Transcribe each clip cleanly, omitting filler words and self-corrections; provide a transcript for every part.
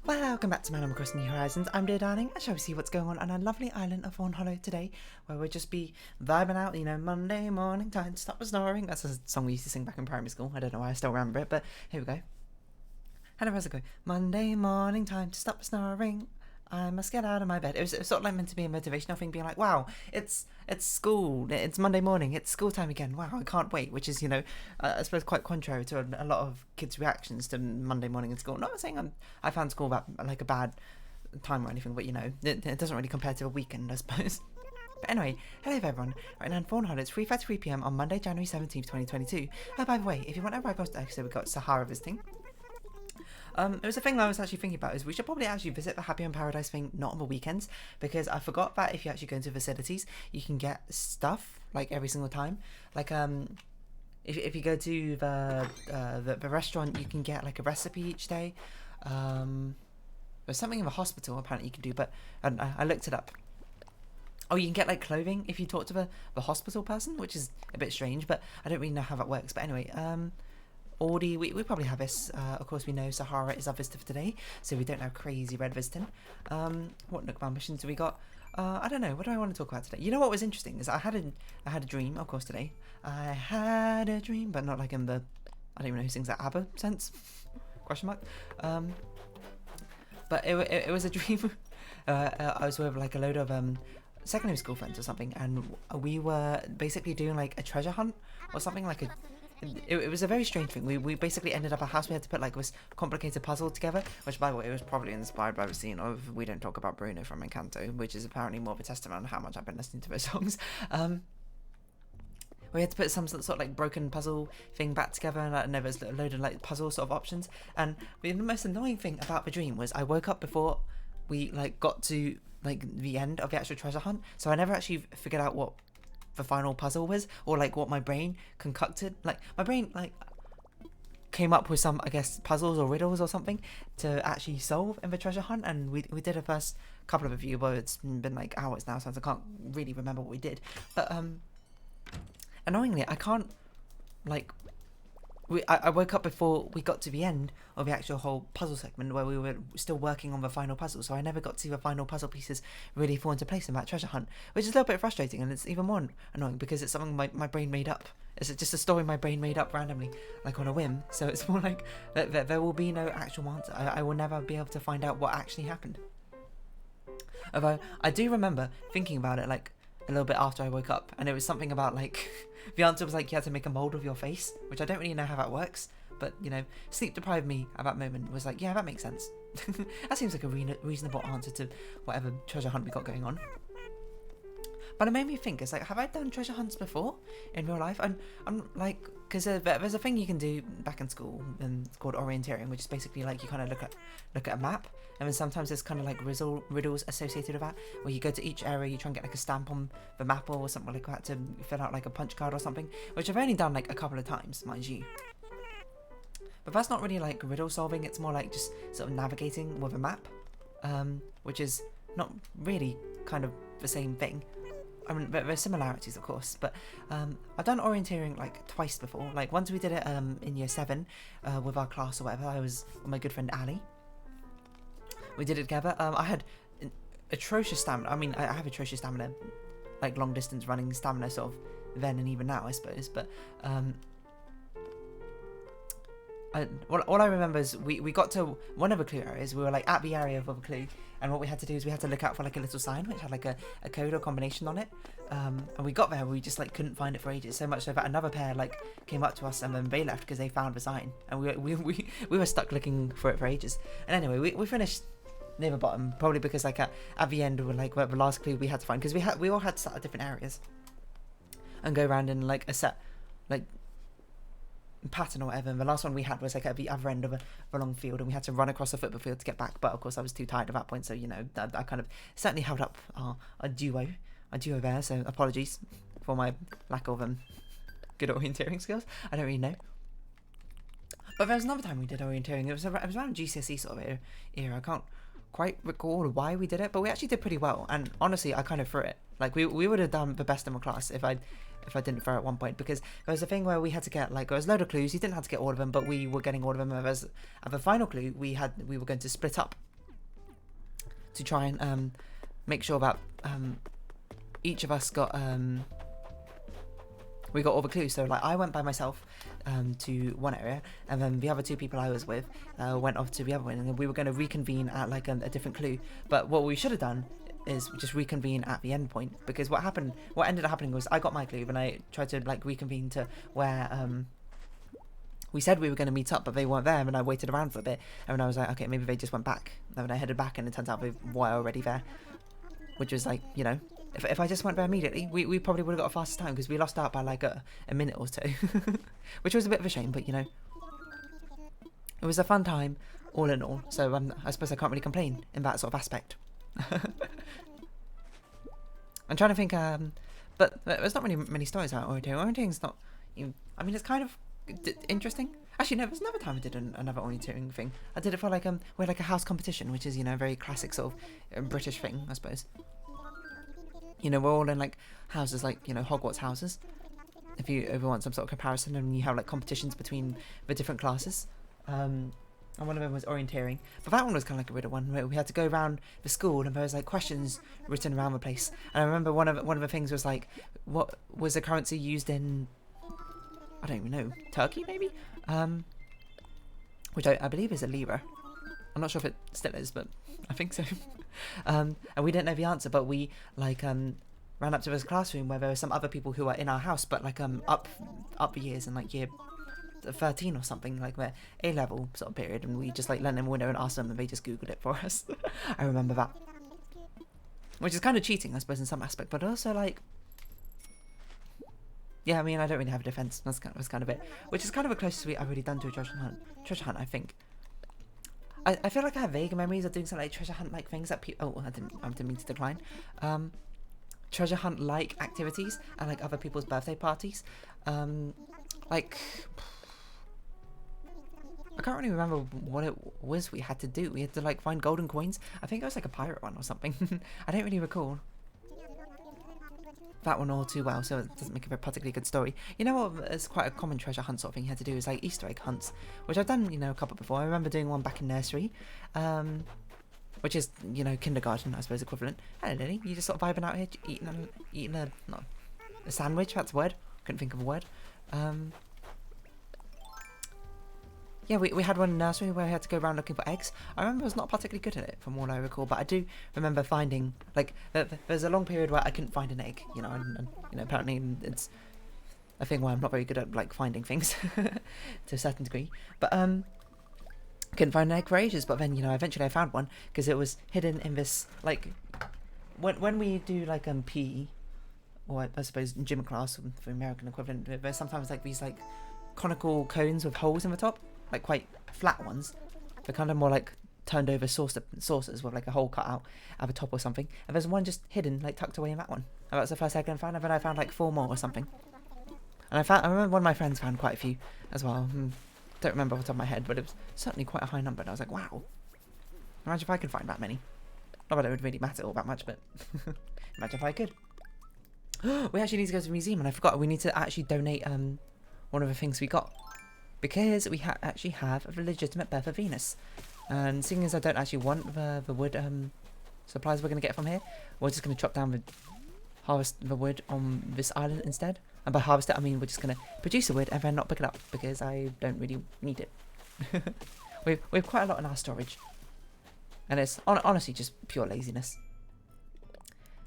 Welcome back to my Animal Crossing New Horizons. I'm dear darling, and shall we see what's going on our lovely island of Fawnhollow today, where we'll just be vibing out, Monday morning, time to stop the snoring. That's a song we used to sing back in primary school. I don't know why I still remember it, but here we go. Hello, how's it going? Monday morning, time to stop the snoring. I must get out of my bed. It was sort of like meant to be a motivational thing, being like, wow, it's school, it's Monday morning, it's school time again, wow, I can't wait, which is, I suppose quite contrary to a lot of kids' reactions to Monday morning in school. Not saying I found school like a bad time or anything, but, it doesn't really compare to a weekend, I suppose. But anyway, hello everyone. Right now in Fawnhollow, it's 3:33 PM on Monday, January 17th, 2022. Oh, by the way, if you want to arrive so we've got Sahara visiting. It was a thing I was actually thinking about, is we should probably actually visit the Happy in Paradise thing not on the weekends, because I forgot that if you actually go into facilities, you can get stuff like every single time. Like if you go to the restaurant, you can get like a recipe each day. There's something in the hospital apparently you can do, but I looked it up. Oh, you can get like clothing if you talk to the hospital person, which is a bit strange, but I don't really know how that works. But anyway, Audi, we probably have this. Of course, we know Sahara is our visitor for today, so we don't have crazy red visiting. What Nookman missions do we got? I don't know. What do I want to talk about today? You know what was interesting is I had a dream, of course, today. I had a dream, but not like in the I don't even know who sings that ABBA sense. Question mark. But it was a dream. I was with like a load of secondary school friends or something, and we were basically doing like a treasure hunt or something like a. It was a very strange thing. We basically ended up at a house. We had to put like this complicated puzzle together, which by the way, it was probably inspired by the scene of We Don't Talk About Bruno from Encanto, which is apparently more of a testament on how much I've been listening to those songs. We had to put some sort of like broken puzzle thing back together, and there was a load of like puzzle sort of options. And the most annoying thing about the dream was I woke up before we like got to like the end of the actual treasure hunt, so I never actually figured out what the final puzzle was, or like what my brain concocted. Like my brain like came up with some, I guess, puzzles or riddles or something to actually solve in the treasure hunt, and we did the first couple of reviews, but it's been like hours now, so I can't really remember what we did. But annoyingly, I can't like I woke up before we got to the end of the actual whole puzzle segment where we were still working on the final puzzle, so I never got to see the final puzzle pieces really fall into place in that treasure hunt, which is a little bit frustrating, and it's even more annoying because it's something my brain made up. It's just a story my brain made up randomly, like on a whim, so it's more like there will be no actual answer. I will never be able to find out what actually happened. Although I do remember thinking about it like a little bit after I woke up, and it was something about like the answer was like you had to make a mold of your face, which I don't really know how that works, but sleep deprived me at that moment was like, yeah, that makes sense. That seems like a reasonable answer to whatever treasure hunt we got going on. But it made me think, it's like, have I done treasure hunts before in real life? And I'm like, because there's a thing you can do back in school, and it's called orienteering, which is basically like you kind of look at a map, and then sometimes there's kind of like riddles associated with that, where you go to each area, you try and get like a stamp on the map or something like that to fill out like a punch card or something, which I've only done like a couple of times, mind you. But that's not really like riddle solving, it's more like just sort of navigating with a map, which is not really kind of the same thing. I mean, there are similarities, of course, but I've done orienteering like twice before. Like once we did it in year 7 with our class or whatever. I was with my good friend Ali. We did it together. I had atrocious stamina. I mean, I have atrocious stamina, like long distance running stamina, sort of then and even now, I suppose. But all I remember is we got to one of the clue areas. We were like at the area of a clue, and what we had to do is we had to look out for like a little sign which had like a code or combination on it. And we got there, we just like couldn't find it for ages. So much so that another pair like came up to us, and then they left because they found the sign, and we were stuck looking for it for ages. And anyway, we finished near the bottom, probably because like at the end we were like the last clue we had to find, because we all had to start at different areas and go around in like a set like pattern or whatever, and the last one we had was like at the other end of a long field, and we had to run across a football field to get back, but of course I was too tired at that point, so I kind of certainly held up a duo there, so apologies for my lack of good orienteering skills. I don't really know. But there was another time we did orienteering. It was around GCSE sort of era. I can't quite recall why we did it, but we actually did pretty well, and honestly I kind of threw it. Like we would have done the best in my class if I didn't throw at one point, because there was a thing where we had to get like, there was a load of clues, you didn't have to get all of them, but we were getting all of them, and at the final clue we were going to split up to try and make sure that each of us got we got all the clues. So like I went by myself to one area, and then the other 2 people I was with went off to the other one, and then we were going to reconvene at like a different clue. But what we should have done is just reconvene at the end point, because what ended up happening was I got my clue, and I tried to like reconvene to where we said we were going to meet up, but they weren't there, and I waited around for a bit, and then I was like, okay, maybe they just went back, and then I headed back, and it turns out they were already there, which was like, you know, if I just went there immediately, we probably would have got a faster time, because we lost out by like a minute or so, which was a bit of a shame, but you know, it was a fun time all in all, so I suppose I can't really complain in that sort of aspect. I'm trying to think, but there's not really many stories about orienteering. Orienteering's not, I mean, it's kind of interesting. Actually, no, there's another time I did another orienteering thing. I did it for like we had like a house competition, which is, you know, a very classic sort of British thing, I suppose. You know, we're all in like houses, like, you know, Hogwarts houses. If you ever want some sort of comparison, and you have like competitions between the different classes. And one of them was orienteering, but that one was kind of like a riddle one, where we had to go around the school, and there was like questions written around the place. And I remember one of the things was like, what was the currency used in, I don't even know, Turkey maybe, which I believe is a lira. I'm not sure if it still is, but I think so. And we didn't know the answer, but we like ran up to this classroom where there were some other people who were in our house, but like up the years, and like year 13 or something, like their A-level sort of period, and we just like lent them a window and asked them, and they just googled it for us. I remember that, which is kind of cheating, I suppose, in some aspect, but also like, yeah, I mean, I don't really have a defense. That's kind of it, which is kind of the closest I've really done to a treasure hunt, I think. I feel like I have vague memories of doing some like treasure hunt like things that people, oh, I didn't mean to decline, treasure hunt like activities and like other people's birthday parties, like, I can't really remember what it was we had to do. We had to like find golden coins. I think it was like a pirate one or something. I don't really recall that one all too well, so it doesn't make it a particularly good story. You know what, it's quite a common treasure hunt sort of thing you had to do is like Easter egg hunts, which I've done, you know, a couple before. I remember doing one back in nursery, which is, you know, kindergarten, I suppose, equivalent. Hello, Lily. You just sort of vibing out here, eating a sandwich. That's a word. Couldn't think of a word. Yeah, we had one in nursery where we had to go around looking for eggs. I remember I was not particularly good at it, from what I recall, but I do remember finding, like, there's a long period where I couldn't find an egg, you know, and you know, apparently it's a thing where I'm not very good at, like, finding things to a certain degree, but, couldn't find an egg for ages, but then, you know, eventually I found one, because it was hidden in this, like, when we do, like, PE, or I suppose gym class, for American equivalent, there's sometimes, like, these, like, conical cones with holes in the top, like quite flat ones. They're kind of more like turned over saucers with like a hole cut out at the top or something. And there's one just hidden, like tucked away in that one. And that was the first egg I found, and then I found like 4 more or something. And I remember one of my friends found quite a few as well. Don't remember off the top of my head, but it was certainly quite a high number. And I was like, wow. Imagine if I could find that many. Not that it would really matter all that much, but imagine if I could. We actually need to go to the museum, and I forgot we need to actually donate one of the things we got. Because we actually have a legitimate birth of Venus. And seeing as I don't actually want the wood supplies we're going to get from here, we're just going to chop down harvest the wood on this island instead. And by harvest it, I mean we're just going to produce the wood and then not pick it up, because I don't really need it. we have quite a lot in our storage. And it's honestly just pure laziness.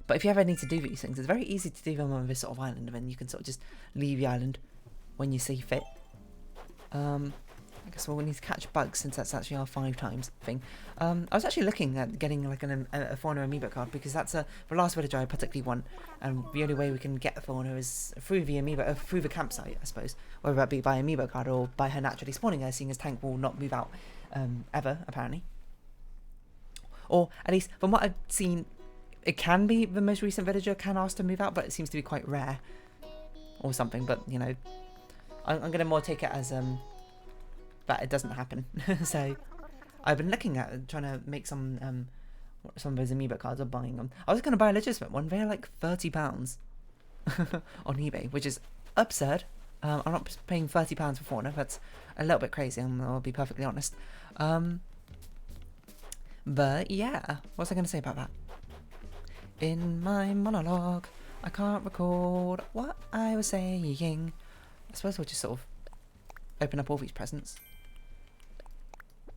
But if you ever need to do these things, it's very easy to do them on this sort of island, and then you can sort of just leave the island when you see fit. I guess we'll need to catch bugs, since that's actually our 5 times thing. I was actually looking at getting like a Fawnhallow amiibo card, because that's the last villager I particularly want, and the only way we can get the Fawnhallow is through the amiibo, through the campsite, I suppose, whether that be by amiibo card or by her naturally spawning there, seeing as Tank will not move out ever, apparently. Or at least from what I've seen, it can be the most recent villager can ask to move out, but it seems to be quite rare or something. But you know, I'm going to more take it as that it doesn't happen. So I've been looking at trying to make some of those amiibo cards, or buying them. I was going to buy a legitimate one. They're like £30 on eBay, which is absurd. I'm not paying £30 for Fauna. That's a little bit crazy, I'll be perfectly honest. But yeah, what's I going to say about that? In my monologue, I can't record what I was saying. I suppose we'll just sort of open up all these presents.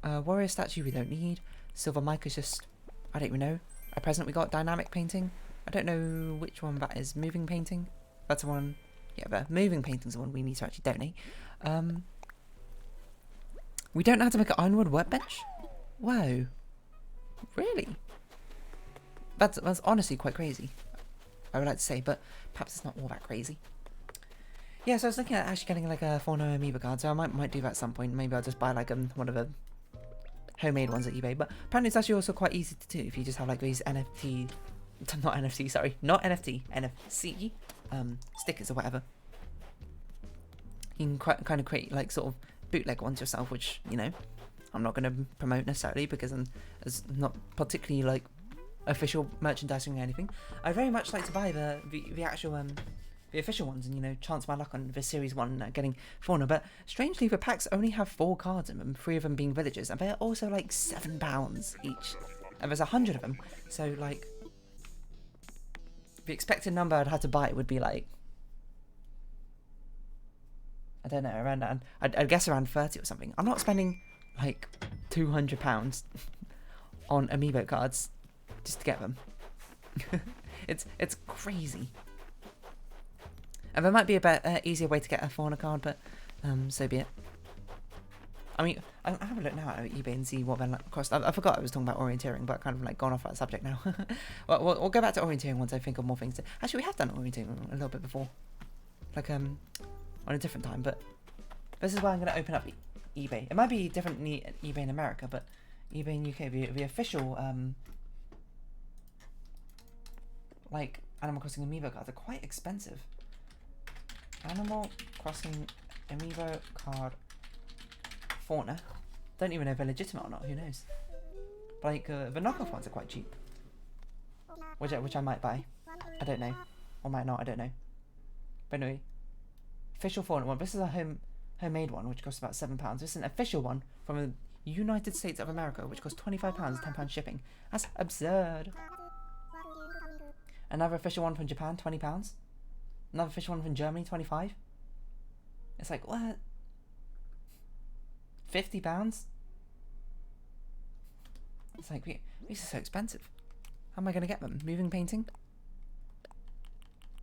Warrior statue we don't need. Silver mic is just, I don't even know. A present we got, dynamic painting. I don't know which one that is. Moving painting. That's the one. Yeah, the moving painting's the one we need to actually donate. We don't know how to make an ironwood workbench? Whoa. Really? That's honestly quite crazy, I would like to say, but perhaps it's not all that crazy. Yeah, so I was looking at actually getting like a Fawnhallow amiibo card, so I might do that at some point. Maybe I'll just buy like one of the homemade ones at eBay, but apparently it's actually also quite easy to do if you just have like these NFT, not NFT, sorry, not NFT, NFC stickers or whatever. You can kind of create like sort of bootleg ones yourself, which, you know, I'm not going to promote necessarily because it's not particularly like official merchandising or anything. I very much like to buy the actual the official ones and, you know, chance my luck on the series 1 getting fauna, but strangely the packs only have 4 cards in them, 3 of them being villagers, and they're also like £7 each, and there's 100 of them, so like the expected number I'd have to buy would be like, I don't know, around I'd guess around 30 or something. I'm not spending like £200 on amiibo cards just to get them. It's crazy. And there might be a better, easier way to get a fauna card, but so be it. I mean, I'll have a look now at eBay and see what they cost. I forgot I was talking about orienteering, but I've kind of like gone off that subject now. Well, we'll go back to orienteering once I think of more things. Actually, we have done orienteering a little bit before, like on a different time. But this is why I'm going to open up eBay. It might be different in eBay in America, but eBay in UK, the official like Animal Crossing amiibo cards are quite expensive. Animal Crossing amiibo card fauna. Don't even know if they're legitimate or not. Who knows? But like the knockoff ones are quite cheap, which I might buy. I don't know, or might not. I don't know. But anyway, official fauna one. This is a homemade one, which costs about £7. This is an official one from the United States of America, which costs £25, £10 shipping. That's absurd. Another official one from Japan, £20. Another official one from Germany, $25. It's like, what? £50? It's like, these are so expensive. How am I going to get them? Moving painting?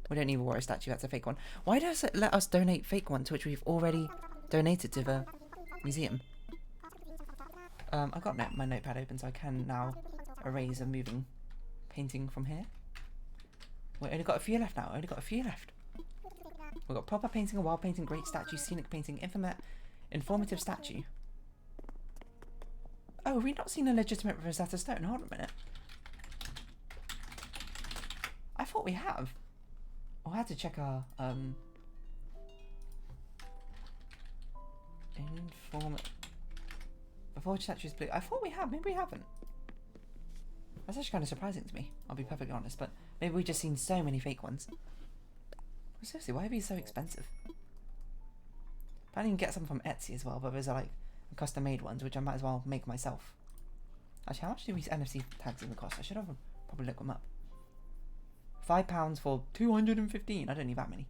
We don't need a warrior statue, that's a fake one. Why does it let us donate fake ones, which we've already donated to the museum? I've got my notepad open, so I can now erase a moving painting from here. We've only got a few left now, We've got proper painting, a wild painting, great statue, scenic painting, informative statue. Oh, have we not seen a legitimate Rosetta Stone? Hold on a minute. I thought we have. Oh, I had to check our the forge statue is blue. I thought we have, maybe we haven't. That's actually kind of surprising to me, I'll be perfectly honest, but maybe we've just seen so many fake ones. But seriously, why are these so expensive? I can get some from Etsy as well, but those are like custom made ones, which I might as well make myself. Actually, how much do these NFC tags even cost? I should have probably looked them up. £5 for 215. I don't need that many.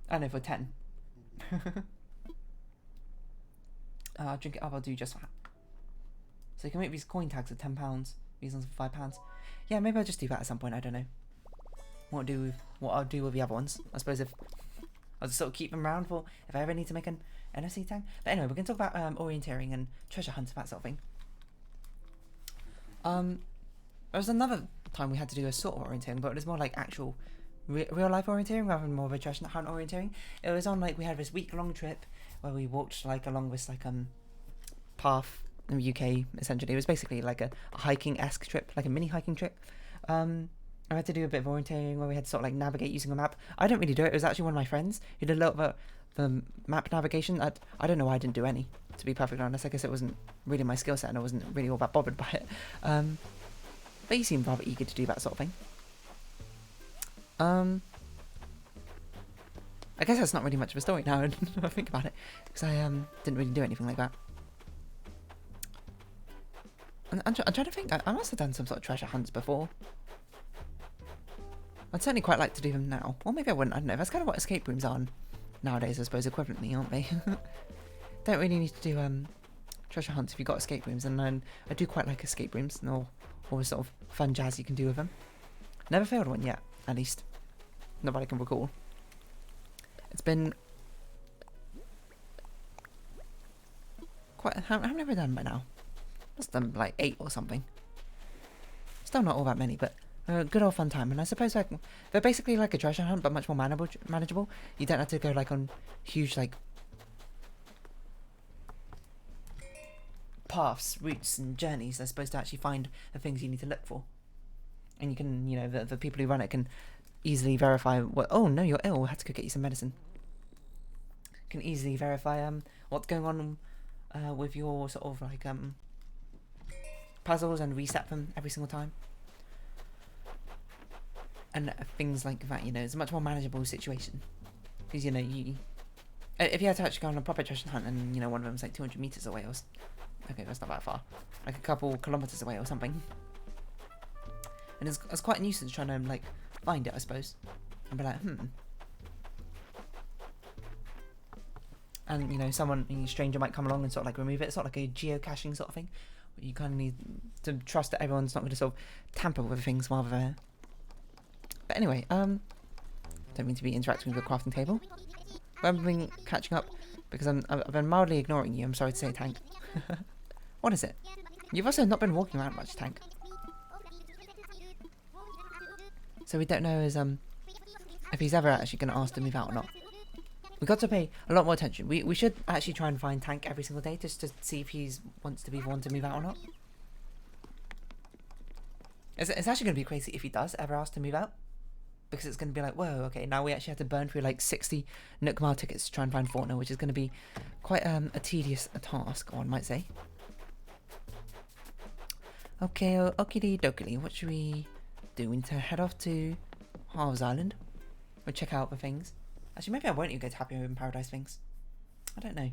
I know, for 10. I'll drink it up, I'll do just that. So you can make these coin tags at £10, these ones for £5. Yeah, maybe I'll just do that at some point, I don't know. What I'll do with the other ones. I suppose if I'll just sort of keep them around for if I ever need to make an NFC tag. But anyway, we're going to talk about orienteering and treasure hunts, that sort of thing. There was another time we had to do a sort of orienteering, but it was more like actual real life orienteering rather than more of a treasure hunt orienteering. It was on like, we had this week-long trip where we walked like along this like path in the UK, essentially. It was basically like a hiking-esque trip, like a mini hiking trip. I had to do a bit of orienteering where we had to sort of like navigate using a map. I didn't really do it. It was actually one of my friends who did a little bit of the map navigation. I don't know why I didn't do any, to be perfectly honest. I guess it wasn't really my skill set and I wasn't really all that bothered by it. But he seemed rather eager to do that sort of thing. I guess that's not really much of a story now when I think about it, because I didn't really do anything like that. I'm trying to think. I must have done some sort of treasure hunts before. I'd certainly quite like to do them now. Or maybe I wouldn't. I don't know. That's kind of what escape rooms are nowadays, I suppose, equivalently, aren't they? Don't really need to do treasure hunts if you've got escape rooms. And I do quite like escape rooms and all the sort of fun jazz you can do with them. Never failed one yet, at least. Not that I can recall. It's been quite... How many have I done by now? Must have done like 8 or something. Still not all that many, but good old fun time. And I suppose like they're basically like a treasure hunt, but much more manageable. You don't have to go like on huge like paths, routes, and journeys. They're supposed to actually find the things you need to look for, and you can, you know, the people who run it can easily verify what. Oh no, you're ill. I had to go get you some medicine. Can easily verify what's going on with your sort of like puzzles and reset them every single time. And things like that, you know, it's a much more manageable situation. Because, you know, if you had to actually go on a proper treasure hunt and, you know, one of them's like 200 meters away or... Okay, that's not that far. Like a couple kilometers away or something. And it's quite a nuisance trying to, like, find it, I suppose. And be like, And, you know, a stranger might come along and sort of, like, remove it. It's not like a geocaching sort of thing. You kind of need to trust that everyone's not going to sort of tamper with things while they're there. But anyway, don't mean to be interacting with the crafting table. But I've been catching up because I've been mildly ignoring you. I'm sorry to say, Tank. What is it? You've also not been walking around much, Tank. So we don't know if he's ever actually going to ask to move out or not. We've got to pay a lot more attention. We should actually try and find Tank every single day just to see if he wants to be the one to move out or not. It's actually going to be crazy if he does ever ask to move out. Because it's going to be like, whoa, okay, now we actually have to burn through like 60 Nook Mile tickets to try and find Fawnhallow, which is going to be quite a tedious task, one might say. Okay, okie dokie, what should we do? We need to head off to Harv's Island. We'll check out the things. Actually, maybe I won't even go to Happy Home Paradise things. I don't know.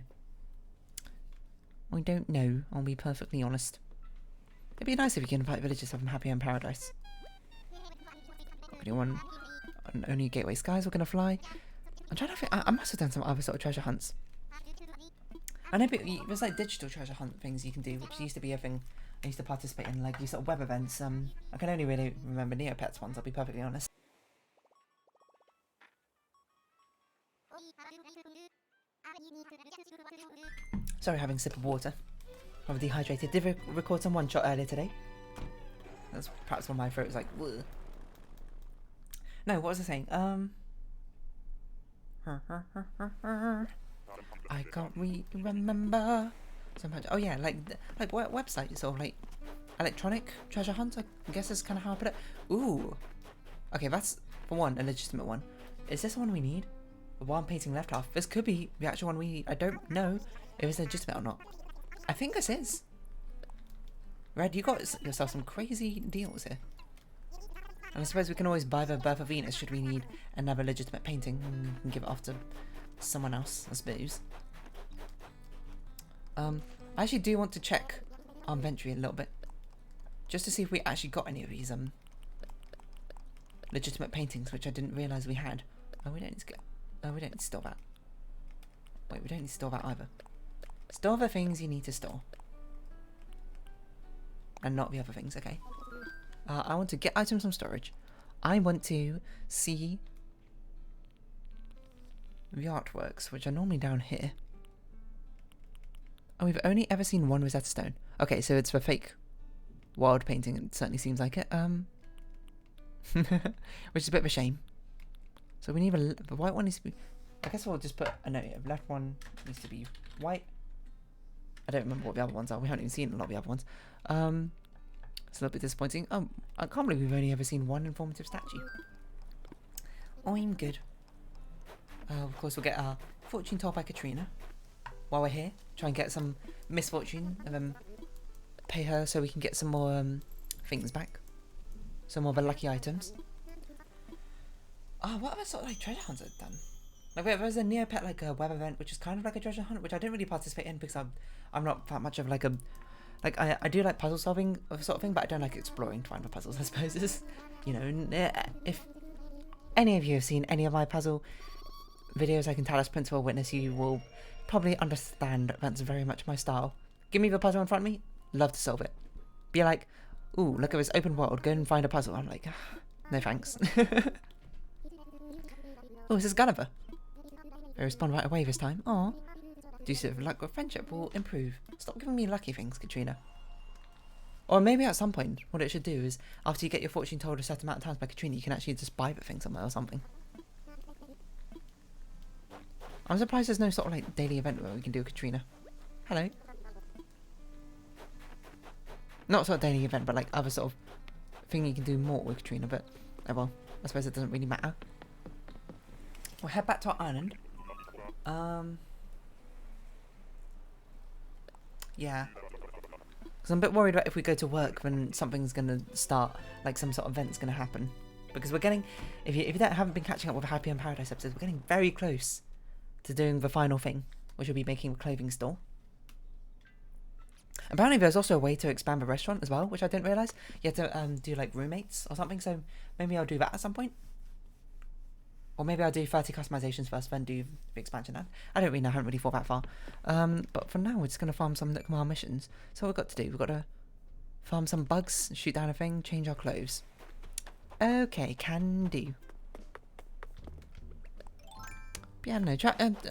I don't know, I'll be perfectly honest. It'd be nice if we can invite villagers from Happy Home Paradise. Anyone? Only Gateway Skies were going to fly. I'm trying to think. I must have done some other sort of treasure hunts. I know there's like digital treasure hunt things you can do, which used to be a thing I used to participate in, like these sort of web events. I can only really remember Neopets ones, I'll be perfectly honest. Sorry, having a sip of water. I'm dehydrated. Did record some one shot earlier today. That's perhaps why my throat was like, ugh. No, what was I saying? I can't remember. Oh yeah, like what website? Sort of like electronic treasure hunt. I guess is kind of how I put it. Ooh. Okay, that's for one a legitimate one. Is this the one we need? The one painting left half. This could be the actual one we need. I don't know if it's legitimate or not. I think this is. Red, you got yourself some crazy deals here. And I suppose we can always buy the Birth of Venus should we need another legitimate painting and give it off to someone else, I suppose. I actually do want to check our inventory a little bit. Just to see if we actually got any of these legitimate paintings, which I didn't realise we had. Oh, we don't need to get... Oh, we don't need to store that. Wait, we don't need to store that either. Store the things you need to store. And not the other things, okay. I want to get items from storage. I want to see the artworks, which are normally down here. Oh, we've only ever seen one Rosetta Stone. Okay, so it's the fake wild painting. It certainly seems like it. Which is a bit of a shame. So we need the white one needs to be... I guess we'll just put a note here. The left one needs to be white. I don't remember what the other ones are. We haven't even seen a lot of the other ones. It's a little bit disappointing. Oh, I can't believe we've only ever seen one informative statue. I'm good. Of course, we'll get our fortune told by Katrina while we're here. Try and get some misfortune and then pay her so we can get some more things back. Some more of the lucky items. Oh, what other sort of like treasure hunts I've done? Like there's a Neopet like a web event which is kind of like a treasure hunt, which I didn't really participate in because I'm not that much of like a Like, I do like puzzle solving sort of thing, but I don't like exploring to find the puzzles, I suppose. It's, you know, if any of you have seen any of my puzzle videos, I can tell as principal witness, you will probably understand that's very much my style. Give me the puzzle in front of me, love to solve it. Be like, ooh, look at this open world, go and find a puzzle. I'm like, no thanks. Oh, this is Gulliver. I respond right away this time. Aw. Do you of luck or friendship will improve. Stop giving me lucky things, Katrina. Or maybe at some point, what it should do is, after you get your fortune told a certain amount of times by Katrina, you can actually just buy the thing somewhere or something. I'm surprised there's no sort of like daily event where we can do a Katrina. Hello. Not sort of daily event, but like other sort of thing you can do more with Katrina, but oh well, I suppose it doesn't really matter. We'll head back to our island. Yeah. Because I'm a bit worried about if we go to work then something's going to start, like some sort of event's going to happen. Because we're getting, if you haven't been catching up with Happy in Paradise episodes, we're getting very close to doing the final thing, which will be making a clothing store. Apparently there's also a way to expand the restaurant as well, which I didn't realise. You have to do like roommates or something, so maybe I'll do that at some point. Or maybe I'll do 30 customizations first, then do the expansion. I don't really know, I haven't really thought that far. But for now, we're just going to farm some Nook missions. So what we've got to do, we've got to farm some bugs, shoot down a thing, change our clothes. Okay, can do. But yeah, no,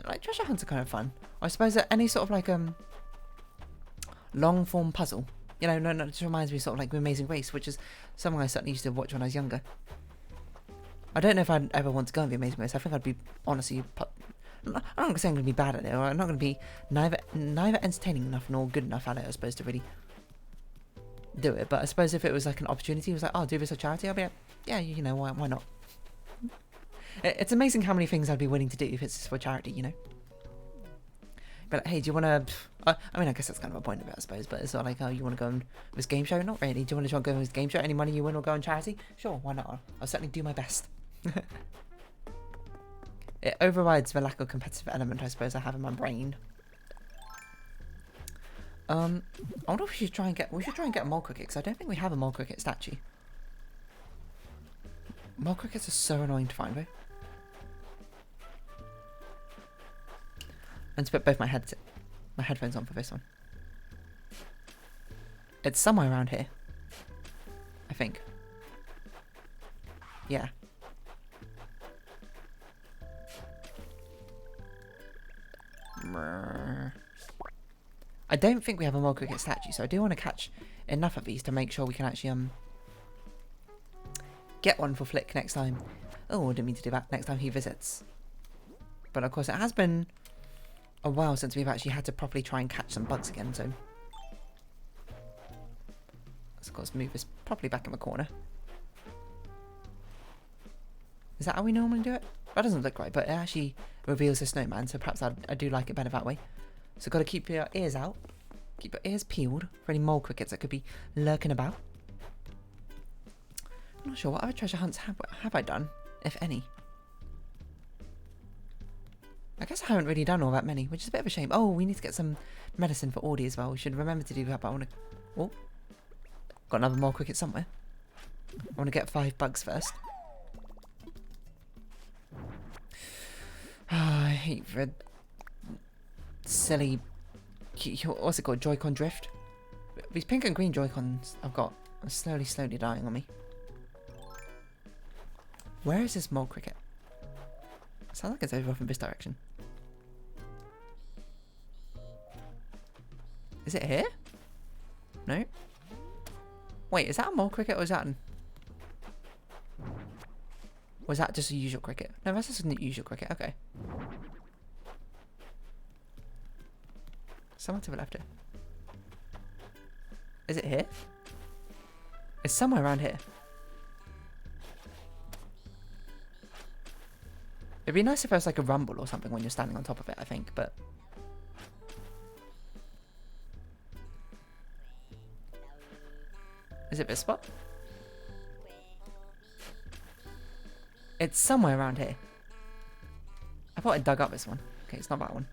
like treasure hunts are kind of fun. I suppose that any sort of like long form puzzle, you know, no, it just reminds me sort of like The Amazing Race, which is something I certainly used to watch when I was younger. I don't know if I'd ever want to go on The Amazing Race. I think I'd be honestly, I'm not going to say I'm going to be bad at it, or I'm not going to be neither entertaining enough nor good enough at it, I suppose, to really do it. But I suppose if it was like an opportunity, it was like, oh, do this for charity, I'll be like, yeah, you know, why not? It's amazing how many things I'd be willing to do if it's for charity, you know. But like, hey, do you want to? I mean, I guess that's kind of a point of it, I suppose. But it's not like, oh, you want to go on this game show? Not really. Do you want to try and go on this game show? Any money you win will go on charity? Sure, why not? I'll certainly do my best. It overrides the lack of competitive element, I suppose, I have in my brain. I wonder if we should try and get a mole cricket, because I don't think we have a mole cricket statue. Mole crickets are so annoying to find, though. And to put both my headphones on for this one. It's somewhere around here, I think. Yeah. I don't think we have a mole cricket statue, so I do want to catch enough of these to make sure we can actually get one for Flick next time. Oh, I didn't mean to do that. Next time he visits. But of course, it has been a while since we've actually had to properly try and catch some bugs again, so let's of course move this properly back in the corner. Is that how we normally do it? That doesn't look right, but it actually reveals a snowman, so perhaps I do like it better that way. So got to keep your ears out, keep your ears peeled for any mole crickets that could be lurking about. I'm not sure what other treasure hunts have I done, if any. I guess I haven't really done all that many, which is a bit of a shame. Oh, we need to get some medicine for Audie as well. We should remember to do that, but I want to... Oh, got another mole cricket somewhere. I want to get 5 bugs first. Oh, I hate the silly... What's it called? Joy-Con drift? These pink and green Joy-Cons I've got are slowly dying on me. Where is this mole cricket? It sounds like it's over off in this direction. Is it here? No? Wait, is that a mole cricket or is that or is that just a usual cricket? No, that's just a usual cricket. Okay. Someone to the left here. Is it here? It's somewhere around here. It'd be nice if there was like a rumble or something when you're standing on top of it, I think, but... Is it this spot? It's somewhere around here. I thought I dug up this one. Okay, it's not that one.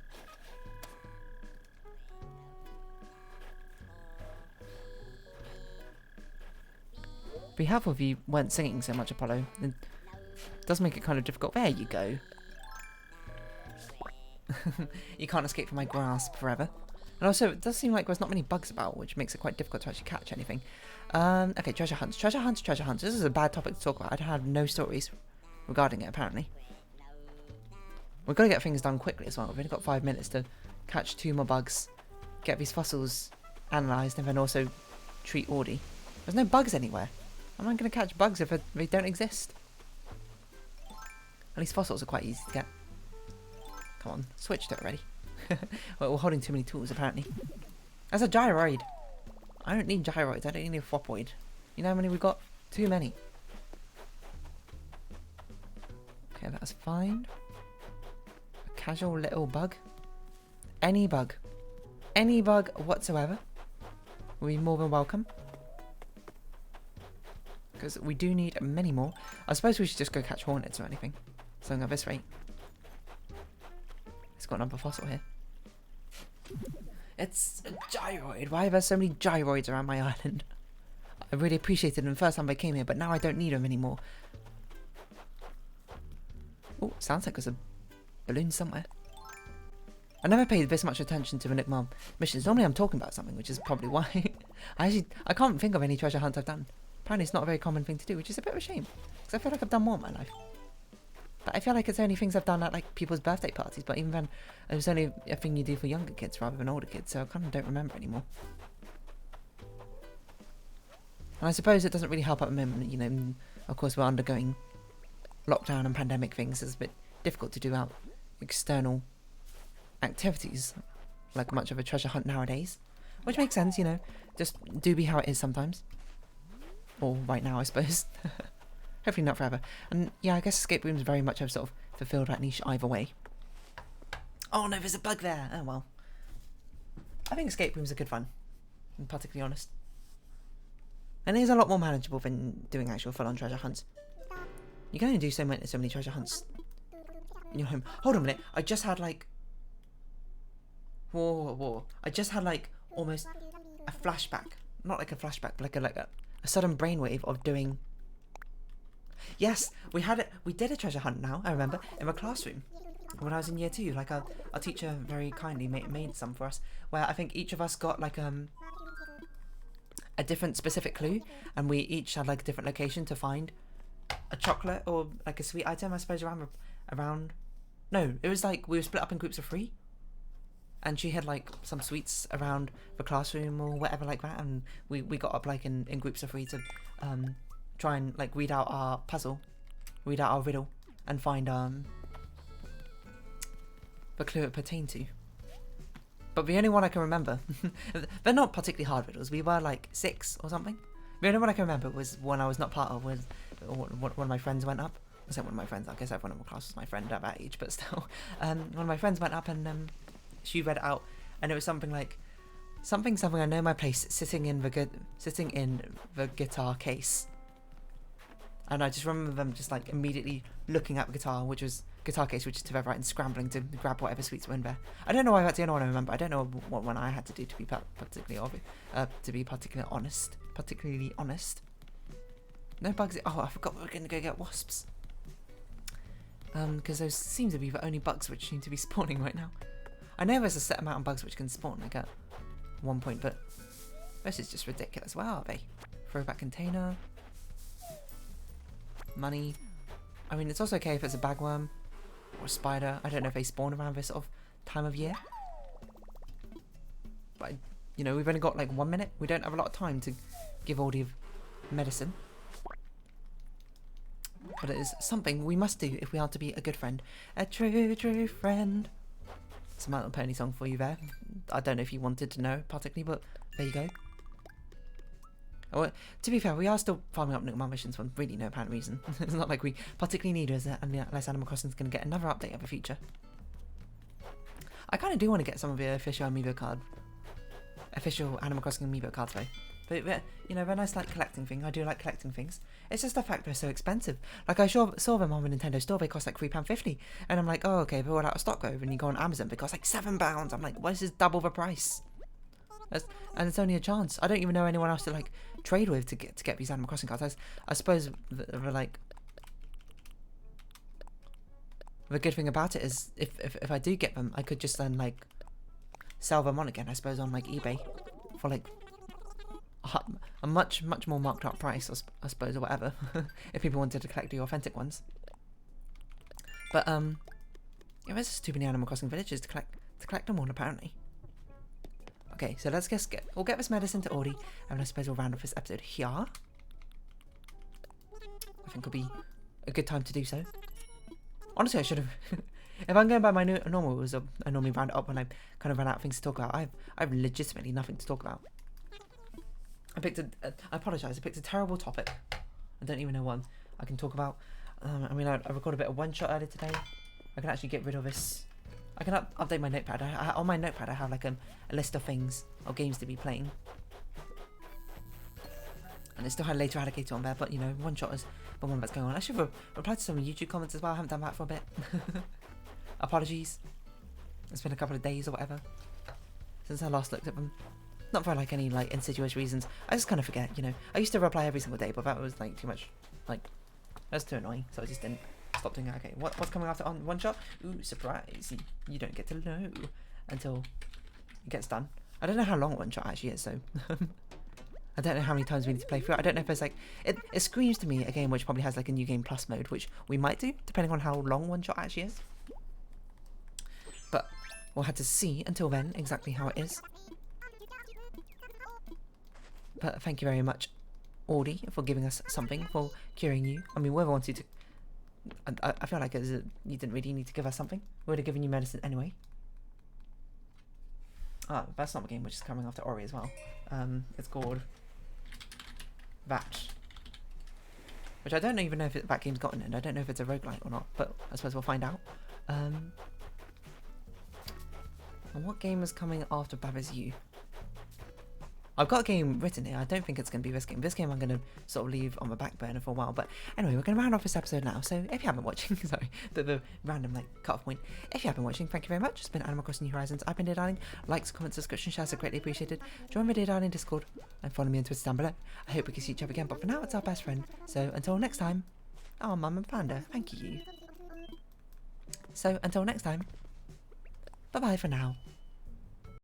be helpful if you weren't singing so much, Apollo. It does make it kind of difficult. There you go. You can't escape from my grasp forever. And also, it does seem like there's not many bugs about, which makes it quite difficult to actually catch anything. Okay, treasure hunts. Treasure hunts, treasure hunts. This is a bad topic to talk about. I have no stories regarding it, apparently. We've got to get things done quickly as well. We've only got 5 minutes to catch 2 more bugs, get these fossils analysed, and then also treat Audie. There's no bugs anywhere. How am I going to catch bugs if they don't exist? At least fossils are quite easy to get. Come on, switched it already. Well, we're holding too many tools, apparently. That's a gyroid. I don't need gyroids. I don't need a fopoid. You know how many we've got? Too many. Okay, that's fine. A casual little bug. Any bug. Any bug whatsoever will be more than welcome. Because we do need many more. I suppose we should just go catch hornets or anything. Something at this rate. It's got another fossil here. It's a gyroid. Why are there so many gyroids around my island? I really appreciated them the first time I came here, but now I don't need them anymore. Oh, sounds like there's a balloon somewhere. I never paid this much attention to the Nook Mom missions. Normally I'm talking about something, which is probably why. I can't think of any treasure hunts I've done. Apparently it's not a very common thing to do, which is a bit of a shame. Because I feel like I've done more in my life. But I feel like it's only things I've done at like people's birthday parties, but even then it was only a thing you do for younger kids rather than older kids, so I kind of don't remember anymore. And I suppose it doesn't really help at the moment, you know, of course we're undergoing lockdown and pandemic things. It's a bit difficult to do out external activities like much of a treasure hunt nowadays, which makes sense, you know, just do be how it is sometimes, or right now I suppose. Hopefully not forever. And yeah, I guess escape rooms very much have sort of fulfilled that niche either way. Oh no, there's a bug there. Oh well. I think escape rooms are good fun, I'm particularly honest. And it is a lot more manageable than doing actual full-on treasure hunts. You can only do so many treasure hunts in your home. Hold on a minute. I just had like... Whoa. I just had like almost a flashback. Not like a flashback, but like a sudden brainwave of doing... Yes, we did a treasure hunt now, I remember, in my classroom. When I was in year 2, like our teacher very kindly made some for us, where I think each of us got like a different specific clue, and we each had like a different location to find a chocolate or like a sweet item, I suppose, around. No, it was like we were split up in groups of 3, and she had like some sweets around the classroom or whatever like that, and we got up like in groups of 3 to try and like read out our puzzle, read out our riddle, and find the clue it pertained to. But the only one I can remember, they're not particularly hard riddles. We were like 6 or something. The only one I can remember was one I was not part of. Was one of my friends went up. I said one of my friends. I guess everyone in my class was my friend at that age, but still, one of my friends went up and she read it out, and it was something like something. I know my place, sitting in the guitar case. And I just remember them just like immediately looking at the guitar case, which is to their right, and scrambling to grab whatever sweets were in there. I don't know why that's the only one I remember. I don't know what one I had to do to be particularly honest. No bugs. Oh, I forgot we were going to go get wasps. Because those seem to be the only bugs which seem to be spawning right now. I know there's a set amount of bugs which can spawn like at one point, but this is just ridiculous. Where are they? Throwback container. Money. I mean, it's also okay if it's a bagworm or a spider. I don't know if they spawn around this sort of time of year. But, you know, we've only got like 1 minute. We don't have a lot of time to give Audie medicine. But it is something we must do if we are to be a good friend. A true, true friend. It's a My Little Pony song for you there. I don't know if you wanted to know particularly, but there you go. Oh, to be fair, we are still farming up Nook Mom missions for really no apparent reason. It's not like we particularly need us, unless Animal Crossing is going to get another update of the future. I kind of do want to get some of the official Animal Crossing amiibo cards though. But you know, they're nice like collecting thing. I do like collecting things. It's just the fact they're so expensive. Like I saw them on the Nintendo store. They cost like £3.50, and I'm like, oh okay, they're all out of stock over. And you go on Amazon, they cost like £7. I'm like, why is this double the price? And it's only a chance. I don't even know anyone else to like trade with to get these Animal Crossing cards. I suppose the good thing about it is if I do get them, I could just then like sell them on again. I suppose on like eBay for like a much more marked up price, I suppose, or whatever. If people wanted to collect the authentic ones. But yeah, there's just too many Animal Crossing villages to collect them all apparently. Okay, so we'll get this medicine to Audie, and I suppose we'll round off this episode here. I think it'll be a good time to do so. Honestly, I should have. If I'm going by my normal rules, I normally round it up when I kind of run out of things to talk about. I have legitimately nothing to talk about. I apologise. I picked a terrible topic. I don't even know what I can talk about. I mean, I recorded a bit of one shot earlier today. I can actually get rid of this. I can update my notepad. On my notepad, I have like a list of things or games to be playing. And it still had Later Alligator on there, but you know, one shot is the one that's going on. I should have replied to some YouTube comments as well. I haven't done that for a bit. Apologies. It's been a couple of days or whatever since I last looked at them. Not for like any like insidious reasons. I just kind of forget, you know. I used to reply every single day, but that was like too much. Like, that's too annoying. So I just didn't stop doing that. Okay, what's coming after on one shot? Ooh, surprise! You don't get to know until it gets done. I don't know how long one shot actually is, so I don't know how many times we need to play through it. I don't know if there's like it screams to me a game which probably has like a new game plus mode, which we might do depending on how long one shot actually is. But we'll have to see until then exactly how it is. But thank you very much, Audie, for giving us something, for curing you. I mean, whoever wanted to. I feel like you didn't really need to give us something. We would have given you medicine anyway. Ah, that's not a game which is coming after Ori as well. It's called that. Which I don't even know if that game's gotten in. I don't know if it's a roguelike or not, but I suppose we'll find out. And what game is coming after Baba's You? I've got a game written here. I don't think it's going to be this game. This game I'm going to sort of leave on the back burner for a while. But anyway, we're going to round off this episode now. So if you haven't watching, sorry, the random like cut-off point. If you have been watching, thank you very much. It's been Animal Crossing New Horizons. I've been Dear Darling. Likes, comments, subscription, shares are greatly appreciated. Join my Dear Darling Discord and follow me on Twitter down below. I hope we can see each other again. But for now, it's our best friend. So until next time, our Mum and Panda, thank you. So until next time, bye-bye for now.